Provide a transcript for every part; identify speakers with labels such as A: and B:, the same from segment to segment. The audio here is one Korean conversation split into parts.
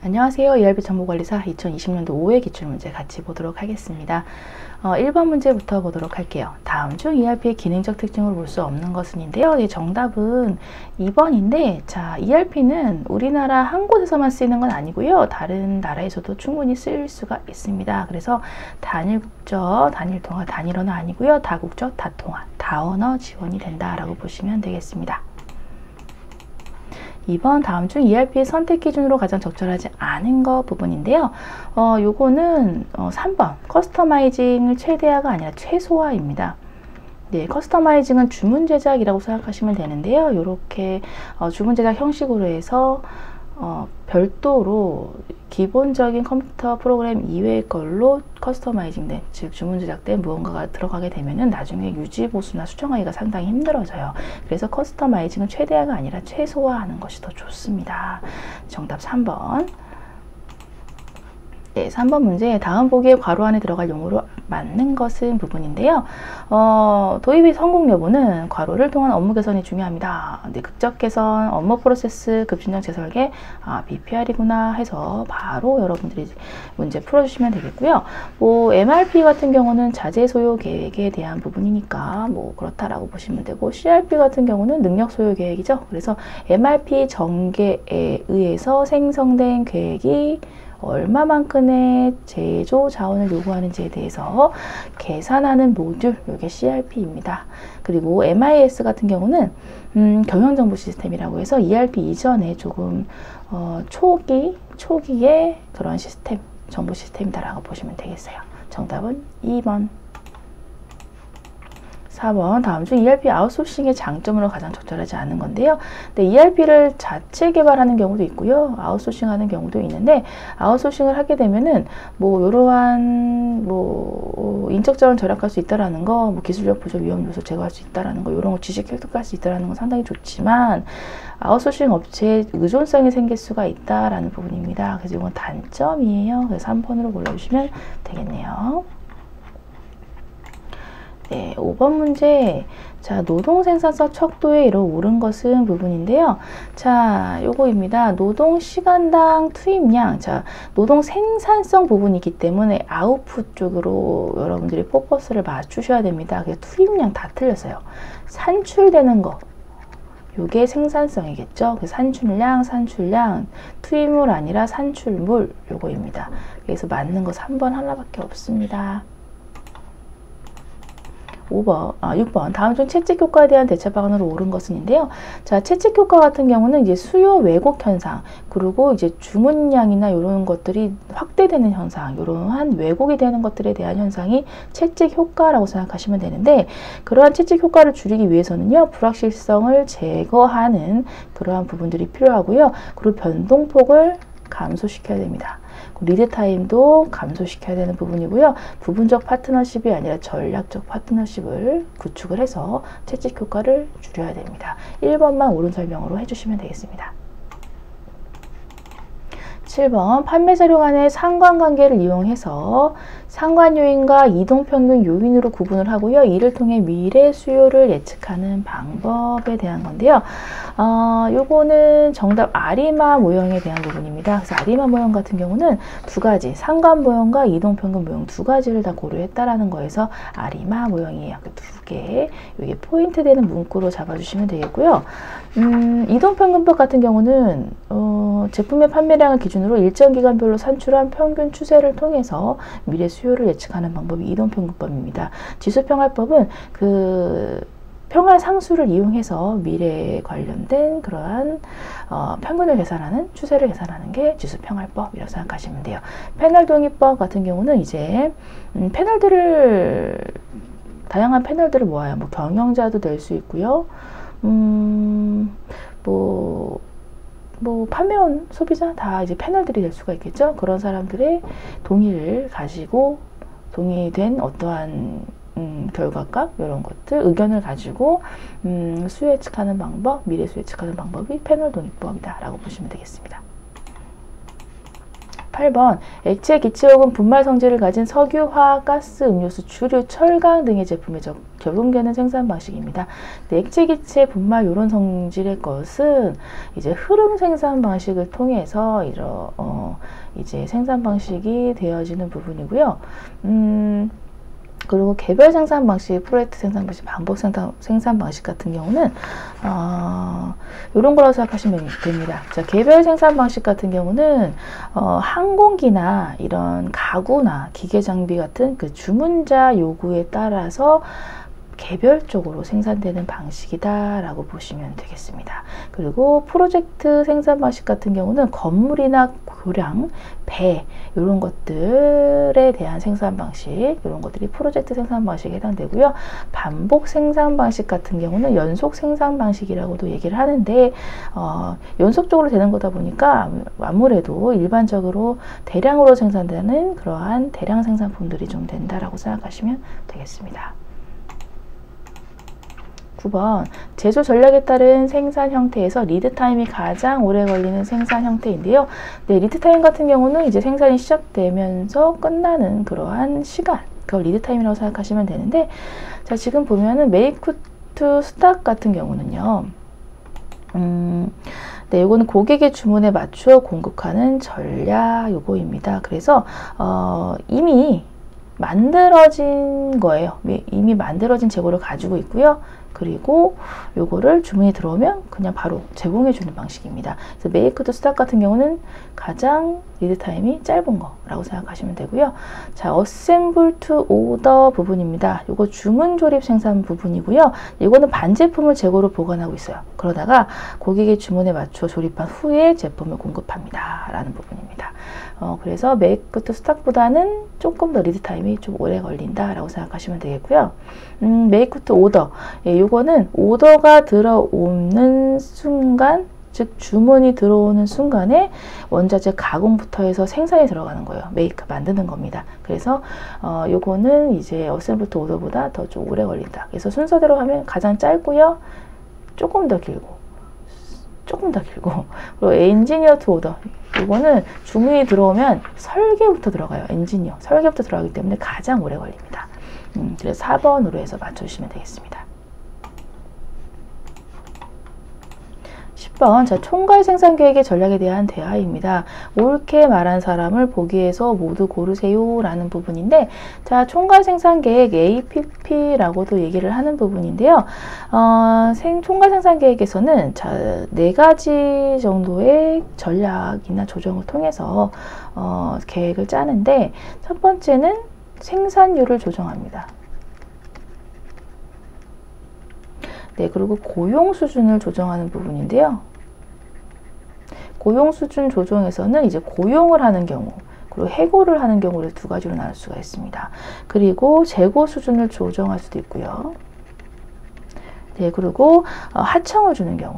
A: 안녕하세요. ERP 정보관리사 2020년도 5회 기출문제 같이 보도록 하겠습니다. 1번 문제부터 보도록 할게요. 다음 중 ERP의 기능적 특징으로 볼 수 없는 것은인데요. 정답은 2번인데, 자, ERP는 우리나라 한 곳에서만 쓰이는 건 아니고요. 다른 나라에서도 충분히 쓰일 수가 있습니다. 그래서 단일국적, 단일통화, 단일어는 아니고요. 다국적, 다통화, 다언어 지원이 된다라고 보시면 되겠습니다. 2번 다음 중 ERP의 선택 기준으로 가장 적절하지 않은 것 부분인데요. 요거는 3번 커스터마이징을 최대화가 아니라 최소화입니다. 네, 커스터마이징은 주문 제작이라고 생각하시면 되는데요. 요렇게 주문 제작 형식으로 해서 별도로 기본적인 컴퓨터 프로그램 이외의 걸로 커스터마이징된, 즉 주문 제작된 무언가가 들어가게 되면은 나중에 유지 보수나 수정하기가 상당히 힘들어져요. 그래서 커스터마이징은 최대화가 아니라 최소화하는 것이 더 좋습니다. 정답 3번. 네, 3번 문제. 다음 보기에 괄호 안에 들어갈 용어로 맞는 것은 부분인데요. 도입의 성공 여부는 괄호를 통한 업무 개선이 중요합니다. 네, 극적 개선, 업무 프로세스, 급진적 재설계, BPR이구나 해서 바로 여러분들이 문제 풀어주시면 되겠고요. MRP 같은 경우는 자재 소요 계획에 대한 부분이니까 그렇다라고 보시면 되고, CRP 같은 경우는 능력 소요 계획이죠. 그래서 MRP 전개에 의해서 생성된 계획이 얼마만큼의 제조 자원을 요구하는지에 대해서 계산하는 모듈, 이게 CRP입니다. 그리고 MIS 같은 경우는 경영정보 시스템이라고 해서 ERP 이전에 조금 초기의 그런 시스템, 정보 시스템이다라고 보시면 되겠어요. 정답은 2번. 4번 다음 중 ERP 아웃소싱의 장점으로 가장 적절하지 않은 건데요. 네, ERP를 자체 개발하는 경우도 있고요. 아웃소싱하는 경우도 있는데, 아웃소싱을 하게 되면은 이러한 인적 자원 절약할 수 있다라는 거, 기술력 부족 위험 요소 제거할 수 있다라는 거, 이런 거 지식 획득할 수 있다라는 건 상당히 좋지만, 아웃소싱 업체에 의존성이 생길 수가 있다라는 부분입니다. 그래서 이건 단점이에요. 그래서 3번으로 골라주시면 되겠네요. 네, 5번 문제. 자, 노동 생산성 척도에 이뤄 오른 것은 부분인데요. 자, 요거입니다. 노동 시간당 투입량. 자, 노동 생산성 부분이기 때문에 아웃풋 쪽으로 여러분들이 포커스를 맞추셔야 됩니다. 그래서 투입량 다 틀렸어요. 산출되는 거. 요게 생산성이겠죠. 그 산출량, 투입물 아니라 산출물, 요거입니다. 그래서 맞는 거 3번 하나밖에 없습니다. 6번. 다음 중 채찍 효과에 대한 대처 방안으로 옳은 것은인데요. 자, 채찍 효과 같은 경우는 이제 수요 왜곡 현상, 그리고 이제 주문량이나 이런 것들이 확대되는 현상, 이러한 왜곡이 되는 것들에 대한 현상이 채찍 효과라고 생각하시면 되는데, 그러한 채찍 효과를 줄이기 위해서는요, 불확실성을 제거하는 그러한 부분들이 필요하고요. 그리고 변동폭을 감소시켜야 됩니다. 리드 타임도 감소시켜야 되는 부분이고요. 부분적 파트너십이 아니라 전략적 파트너십을 구축을 해서 채찍 효과를 줄여야 됩니다. 1번만 옳은 설명으로 해주시면 되겠습니다. 7번 판매 자료 간의 상관관계를 이용해서 상관 요인과 이동 평균 요인으로 구분을 하고요. 이를 통해 미래 수요를 예측하는 방법에 대한 건데요. 요거는 정답 아리마 모형에 대한 부분입니다. 그래서 아리마 모형 같은 경우는 두 가지, 상관 모형과 이동 평균 모형 두 가지를 다 고려했다라는 거에서 아리마 모형이에요. 두 개, 이게 포인트 되는 문구로 잡아주시면 되겠고요. 이동 평균법 같은 경우는 제품의 판매량을 기준으로 일정 기간별로 산출한 평균 추세를 통해서 미래 수요를 예측하는 방법이 이동평균법입니다. 지수평활법은 평할 상수를 이용해서 미래에 관련된 그러한 평균을 계산하는, 추세를 계산하는 게 지수평활법이라고 생각하시면 돼요. 패널 동의법 같은 경우는 이제 다양한 패널들을 모아요. 경영자도 될 수 있고요. 판매원, 소비자 다 이제 패널들이 될 수가 있겠죠. 그런 사람들의 동의를 가지고 동의된 어떠한 결과값 이런 것들, 의견을 가지고 수요 예측하는 방법, 미래 수요 예측하는 방법이 패널 동의법이다 라고 보시면 되겠습니다. 8번 액체, 기체 혹은 분말 성질을 가진 석유, 화학, 가스, 음료수, 주류, 철강 등의 제품에 적용되는 생산 방식입니다. 액체, 기체, 분말 이런 성질의 것은 이제 흐름 생산 방식을 통해서 이제 생산 방식이 되어지는 부분이고요. 그리고 개별 생산 방식, 프로젝트 생산 방식, 반복 생산 방식 같은 경우는 이런 거라고 생각하시면 됩니다. 자, 개별 생산 방식 같은 경우는 항공기나 이런 가구나 기계 장비 같은 그 주문자 요구에 따라서 개별적으로 생산되는 방식이다라고 보시면 되겠습니다. 그리고 프로젝트 생산 방식 같은 경우는 건물이나 교량, 배 이런 것들에 대한 생산 방식, 이런 것들이 프로젝트 생산 방식에 해당되고요. 반복 생산 방식 같은 경우는 연속 생산 방식이라고도 얘기를 하는데 연속적으로 되는 거다 보니까 아무래도 일반적으로 대량으로 생산되는 그러한 대량 생산품들이 좀 된다라고 생각하시면 되겠습니다. 9번, 제조 전략에 따른 생산 형태에서 리드 타임이 가장 오래 걸리는 생산 형태인데요. 네, 리드 타임 같은 경우는 이제 생산이 시작되면서 끝나는 그러한 시간, 그걸 리드 타임이라고 생각하시면 되는데, 자, 지금 보면은 메이크 투 스탁 같은 경우는요. 네, 이거는 고객의 주문에 맞추어 공급하는 전략 요거입니다. 그래서 이미 만들어진 거예요. 이미 만들어진 재고를 가지고 있고요. 그리고 요거를 주문이 들어오면 그냥 바로 제공해 주는 방식입니다. 그래서 메이크 투 스탁 같은 경우는 가장 리드 타임이 짧은 거라고 생각하시면 되고요. 자, 어셈블 투 오더 부분입니다. 요거 주문 조립 생산 부분이고요. 이거는 반제품을 재고로 보관하고 있어요. 그러다가 고객의 주문에 맞춰 조립한 후에 제품을 공급합니다. 라는 부분입니다. 그래서 메이크 투 스탁보다는 조금 더 리드 타임이 좀 오래 걸린다라고 생각하시면 되겠고요. 메이크 투 오더. 예, 요거는 오더가 들어오는 순간, 즉 주문이 들어오는 순간에 원자재 가공부터 해서 생산이 들어가는 거예요. 메이크 만드는 겁니다. 그래서 요거는 이제 어셈블 투 오더보다 더 좀 오래 걸린다. 그래서 순서대로 하면 가장 짧고요. 조금 더 길고. 그리고 엔지니어 투 오더. 이거는 주문이 들어오면 설계부터 들어가요. 엔지니어. 설계부터 들어가기 때문에 가장 오래 걸립니다. 그래서 4번으로 해서 맞춰주시면 되겠습니다. 10번, 자, 총괄 생산 계획의 전략에 대한 대화입니다. 옳게 말한 사람을 보기에서 모두 고르세요 라는 부분인데, 자, 총괄 생산 계획 APP라고도 얘기를 하는 부분인데요. 총괄 생산 계획에서는 자, 4가지 정도의 전략이나 조정을 통해서 계획을 짜는데, 첫 번째는 생산율을 조정합니다. 네, 그리고 고용 수준을 조정하는 부분인데요. 고용 수준 조정에서는 이제 고용을 하는 경우, 그리고 해고를 하는 경우를 2가지로 나눌 수가 있습니다. 그리고 재고 수준을 조정할 수도 있고요. 네, 그리고 하청을 주는 경우,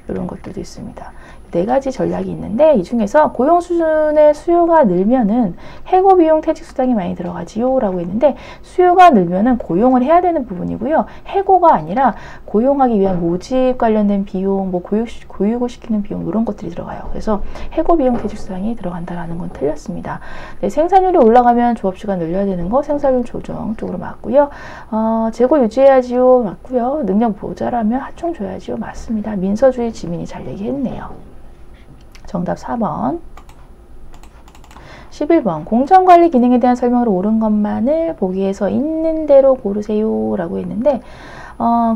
A: 이런 것들도 있습니다. 4가지 전략이 있는데 이 중에서 고용 수준의 수요가 늘면은 해고 비용 퇴직 수당이 많이 들어가지요 라고 했는데, 수요가 늘면은 고용을 해야 되는 부분이고요. 해고가 아니라 고용하기 위한 모집 관련된 비용, 뭐 교육을 시키는 비용, 이런 것들이 들어가요. 그래서 해고 비용 퇴직 수당이 들어간다라는 건 틀렸습니다. 네, 생산율이 올라가면 조업 시간 늘려야 되는 거 생산율 조정 쪽으로 맞고요. 재고 유지해야지요 맞고요. 능력 모자라면 하청 줘야지요 맞습니다. 민서주의 지민이 잘 얘기했네요. 정답 4번. 11번. 공정관리 기능에 대한 설명으로 옳은 것만을 보기에서 있는 대로 고르세요 라고 했는데,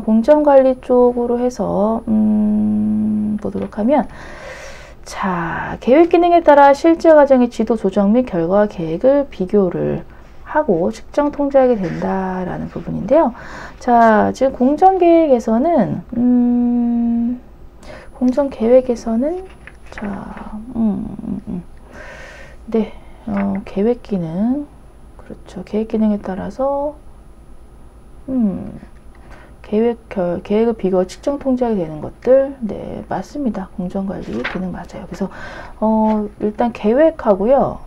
A: 공정관리 쪽으로 해서 보도록 하면, 자, 계획 기능에 따라 실제 과정의 지도 조정 및 결과 계획을 비교를 하고 측정 통제하게 된다라는 부분인데요. 자, 지금 공정계획에서는 공정계획에서는 자, 네, 계획 기능, 그렇죠. 계획 기능에 따라서, 계획을 비교, 측정 통제하게 되는 것들, 네, 맞습니다. 공정관리 기능 맞아요. 그래서, 일단 계획하고요,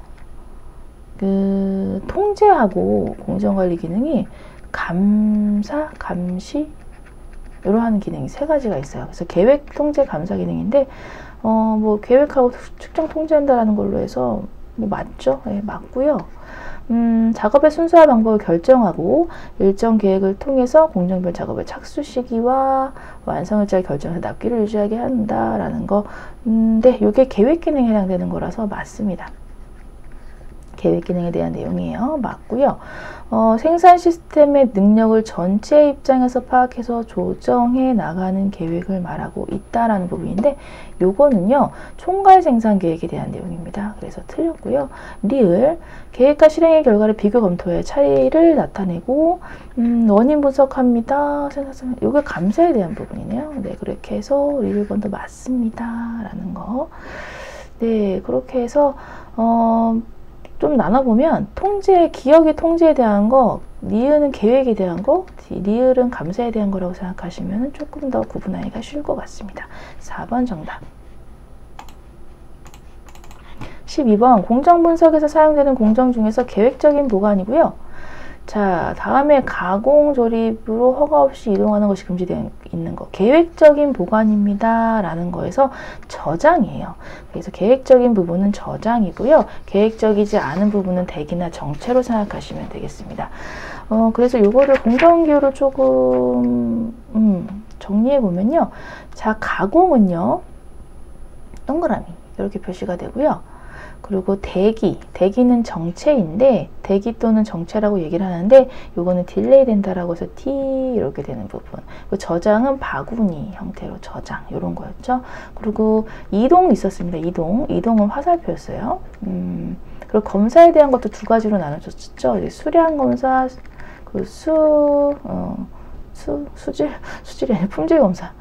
A: 통제하고 공정관리 기능이 감사, 감시, 이러한 기능이 3가지가 있어요. 그래서 계획, 통제, 감사 기능인데, 뭐 계획하고 측정 통제한다라는 걸로 해서 뭐 맞죠? 네, 맞고요. 작업의 순서와 방법을 결정하고 일정 계획을 통해서 공정별 작업의 착수 시기와 완성일자를 결정해서 납기를 유지하게 한다라는 거. 네, 이게 계획 기능에 해당되는 거라서 맞습니다. 계획 기능에 대한 내용이에요. 맞고요. 생산 시스템의 능력을 전체 입장에서 파악해서 조정해 나가는 계획을 말하고 있다라는 부분인데 요거는요. 총괄 생산 계획에 대한 내용입니다. 그래서 틀렸고요. 리을 계획과 실행의 결과를 비교 검토해 차이를 나타내고 원인 분석합니다. 요게 감사에 대한 부분이네요. 네, 그렇게 해서 리을 번도 맞습니다. 라는 거. 네, 그렇게 해서 좀 나눠보면 기억이 통제에 대한 거, 니은은 계획에 대한 거, 리을은 감사에 대한 거라고 생각하시면 조금 더 구분하기가 쉬울 것 같습니다. 4번 정답. 12번 공정 분석에서 사용되는 공정 중에서 계획적인 보관이고요. 자, 다음에 가공 조립으로 허가 없이 이동하는 것이 금지되어 있는 거. 계획적인 보관입니다. 라는 거에서 저장이에요. 그래서 계획적인 부분은 저장이고요. 계획적이지 않은 부분은 대기나 정체로 생각하시면 되겠습니다. 그래서 요거를 공정기호로 조금 정리해 보면요. 자, 가공은요. 동그라미 이렇게 표시가 되고요. 그리고 대기는 정체인데 대기 또는 정체라고 얘기를 하는데 요거는 딜레이 된다라고 해서 T 이렇게 되는 부분. 저장은 바구니 형태로 저장 요런 거였죠. 그리고 이동 있었습니다. 이동은 화살표였어요. 그리고 검사에 대한 것도 두 가지로 나눠졌죠. 수량 검사, 그 수질이 아니라 품질 검사.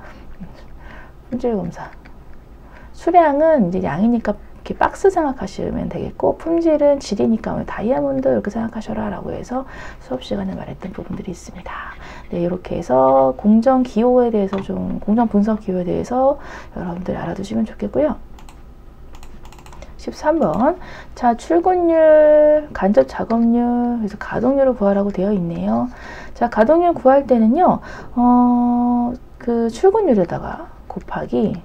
A: 수량은 이제 양이니까 이렇게 박스 생각하시면 되겠고 품질은 질이니까 다이아몬드 이렇게 생각하셔라 라고 해서 수업 시간에 말했던 부분들이 있습니다. 네, 이렇게 해서 공정 기호에 대해서 공정 분석 기호에 대해서 여러분들 알아두시면 좋겠고요. 13번. 자, 출근율, 간접 작업률, 그래서 가동률을 구하라고 되어 있네요. 자, 가동률 구할 때는요, 그 출근율에다가 곱하기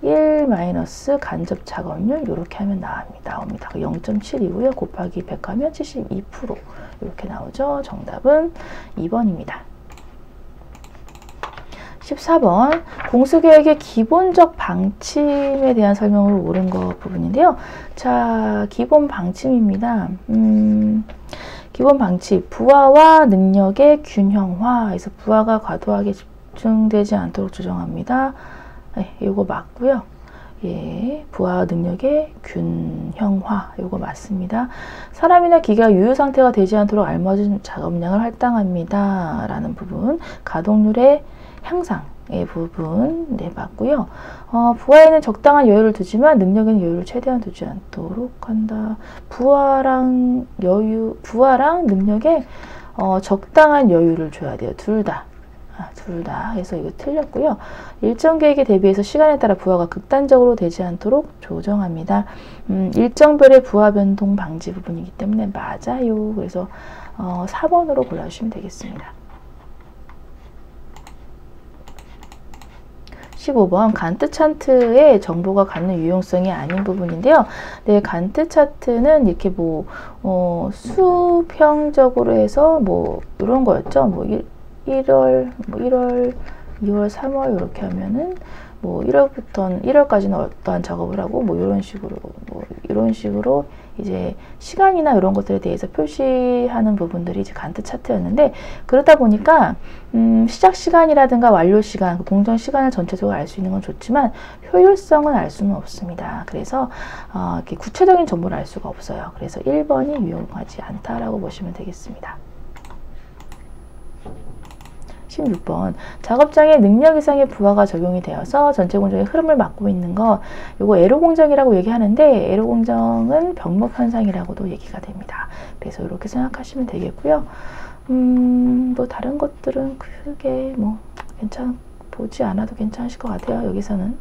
A: 1 마이너스 간접 작업률 이렇게 하면 나옵니다. 0.7이고요. 곱하기 100 하면 72% 이렇게 나오죠. 정답은 2번입니다. 14번 공수계획의 기본적 방침에 대한 설명을 옳은 거 부분인데요. 자, 기본 방침입니다. 기본 방침, 부하와 능력의 균형화. 그래서 부하가 과도하게 집중되지 않도록 조정합니다. 네, 요거 맞고요. 예, 부하 능력의 균형화, 요거 맞습니다. 사람이나 기계가 유효 상태가 되지 않도록 알맞은 작업량을 할당합니다. 라는 부분, 가동률의 향상의 부분, 네, 맞고요. 부하에는 적당한 여유를 두지만 능력에는 여유를 최대한 두지 않도록 한다. 부하랑 능력에 적당한 여유를 줘야 돼요. 둘 다. 해서 이거 틀렸고요. 일정 계획에 대비해서 시간에 따라 부하가 극단적으로 되지 않도록 조정합니다. 일정별의 부하 변동 방지 부분이기 때문에 맞아요. 그래서 4번으로 골라주시면 되겠습니다. 15번 간트 차트의 정보가 갖는 유용성이 아닌 부분인데요. 네, 간트 차트는 이렇게 수평적으로 해서 이런 거였죠. 1월, 2월, 3월 이렇게 하면은 1월까지는 어떠한 작업을 하고 이런 식으로 이제 시간이나 이런 것들에 대해서 표시하는 부분들이 이제 간트 차트였는데 그러다 보니까 시작 시간이라든가 완료 시간, 공정 시간을 전체적으로 알 수 있는 건 좋지만 효율성은 알 수는 없습니다. 그래서 이렇게 구체적인 정보를 알 수가 없어요. 그래서 1번이 유용하지 않다라고 보시면 되겠습니다. 16번 작업장에 능력 이상의 부하가 적용이 되어서 전체 공정의 흐름을 막고 있는 거 요거 에러 공정이라고 얘기하는데 에러 공정은 병목 현상이라고도 얘기가 됩니다. 그래서 이렇게 생각하시면 되겠고요. 다른 것들은 크게 보지 않아도 괜찮으실 것 같아요. 여기서는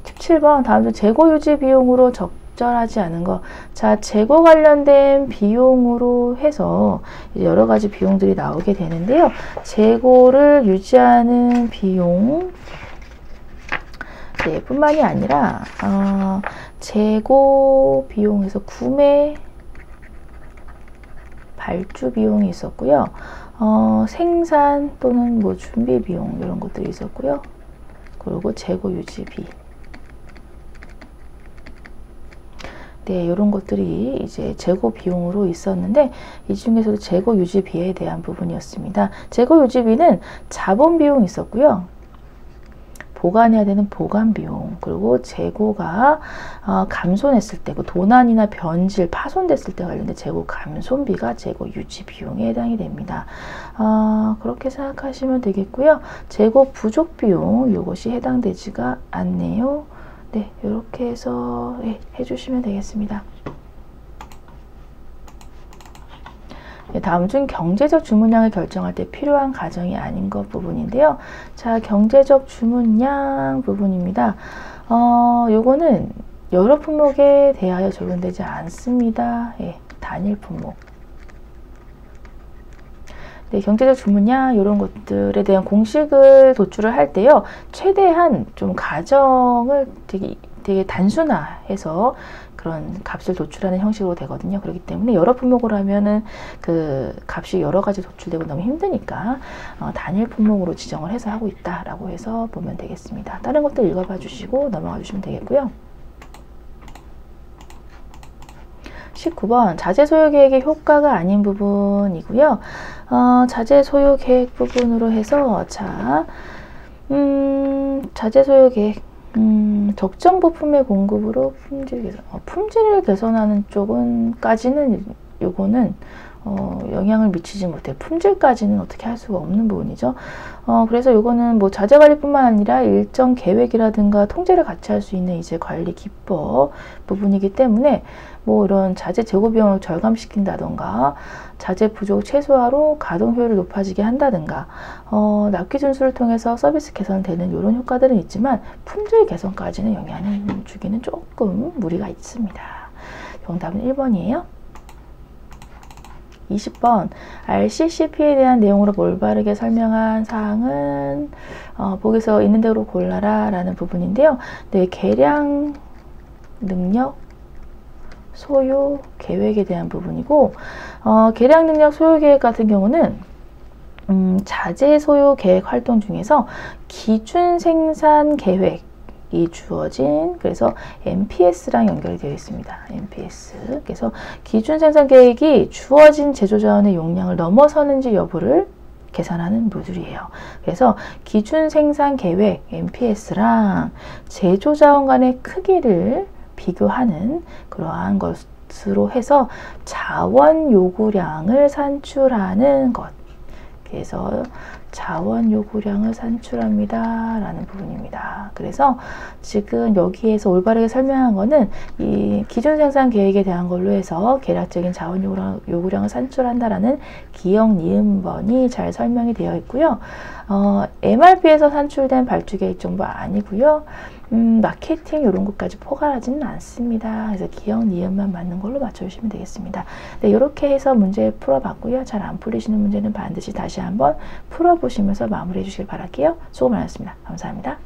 A: 17번 다음 중 재고 유지 비용으로 적절하지 않은 거. 자, 재고 관련된 비용으로 해서 이제 여러 가지 비용들이 나오게 되는데요. 재고를 유지하는 비용, 네, 뿐만이 아니라 재고 비용에서 구매 발주 비용이 있었고요. 생산 또는 뭐 준비 비용 이런 것들이 있었고요. 그리고 재고 유지비. 네, 이런 것들이 이제 재고 비용으로 있었는데 이 중에서도 재고 유지비에 대한 부분이었습니다. 재고 유지비는 자본 비용이 있었고요. 보관해야 되는 보관 비용, 그리고 재고가 감손했을 때, 그 도난이나 변질, 파손됐을 때 관련된 재고 감손비가 재고 유지 비용에 해당이 됩니다. 그렇게 생각하시면 되겠고요. 재고 부족 비용, 이것이 해당되지가 않네요. 네, 이렇게 해서 해주시면 되겠습니다. 다음 중 경제적 주문량을 결정할 때 필요한 가정이 아닌 것 부분인데요. 자, 경제적 주문량 부분입니다. 요거는 여러 품목에 대하여 적용되지 않습니다. 단일 품목. 네, 경제적 주문량 이런 것들에 대한 공식을 도출을 할 때요. 최대한 좀 가정을 되게 단순화해서 그런 값을 도출하는 형식으로 되거든요. 그렇기 때문에 여러 품목으로 하면은 그 값이 여러 가지 도출되고 너무 힘드니까 단일 품목으로 지정을 해서 하고 있다라고 해서 보면 되겠습니다. 다른 것들 읽어봐 주시고 넘어가 주시면 되겠고요. 19번 자재 소요 계획의 효과가 아닌 부분이고요. 자재 소요 계획 부분으로 해서 자, 자재 소요 계획 적정 부품의 공급으로 품질을 개선하는 쪽은까지는 요거는 영향을 미치지 못해요. 품질까지는 어떻게 할 수가 없는 부분이죠. 그래서 요거는 뭐 자재관리뿐만 아니라 일정 계획이라든가 통제를 같이 할 수 있는 이제 관리 기법 부분이기 때문에 뭐 이런 자재 재고 비용을 절감시킨다던가 자재 부족 최소화로 가동 효율을 높아지게 한다든가 납기 준수를 통해서 서비스 개선되는 이런 효과들은 있지만 품질 개선까지는 영향을 주기는 조금 무리가 있습니다. 정답은 1번이에요. 20번 RCCP에 대한 내용으로 올바르게 설명한 사항은 보기서 있는 대로 골라라 라는 부분인데요. 네, 계량 능력 소요 계획에 대한 부분이고 계량 능력 소요 계획 같은 경우는 자재 소요 계획 활동 중에서 기준 생산 계획 이 주어진 그래서 MPS랑 연결이 되어 있습니다. MPS. 그래서 기준 생산 계획이 주어진 제조 자원의 용량을 넘어서는지 여부를 계산하는 모듈이에요. 그래서 기준 생산 계획 MPS랑 제조 자원 간의 크기를 비교하는 그러한 것으로 해서 자원 요구량을 산출하는 것. 그래서 자원 요구량을 산출합니다 라는 부분입니다. 그래서 지금 여기에서 올바르게 설명한 거는 이 기준 생산 계획에 대한 걸로 해서 계략적인 자원 요구량을 산출한다라는 기억 니은번이 잘 설명이 되어 있고요. MRP에서 산출된 발주 계획 정보 아니고요. 마케팅 이런 것까지 포괄하지는 않습니다. 그래서 기억 니은만 맞는 걸로 맞춰주시면 되겠습니다. 네, 이렇게 해서 문제 풀어봤고요. 잘 안 풀리시는 문제는 반드시 다시 한번 풀어보시면서 마무리해 주시길 바랄게요. 수고 많으셨습니다. 감사합니다.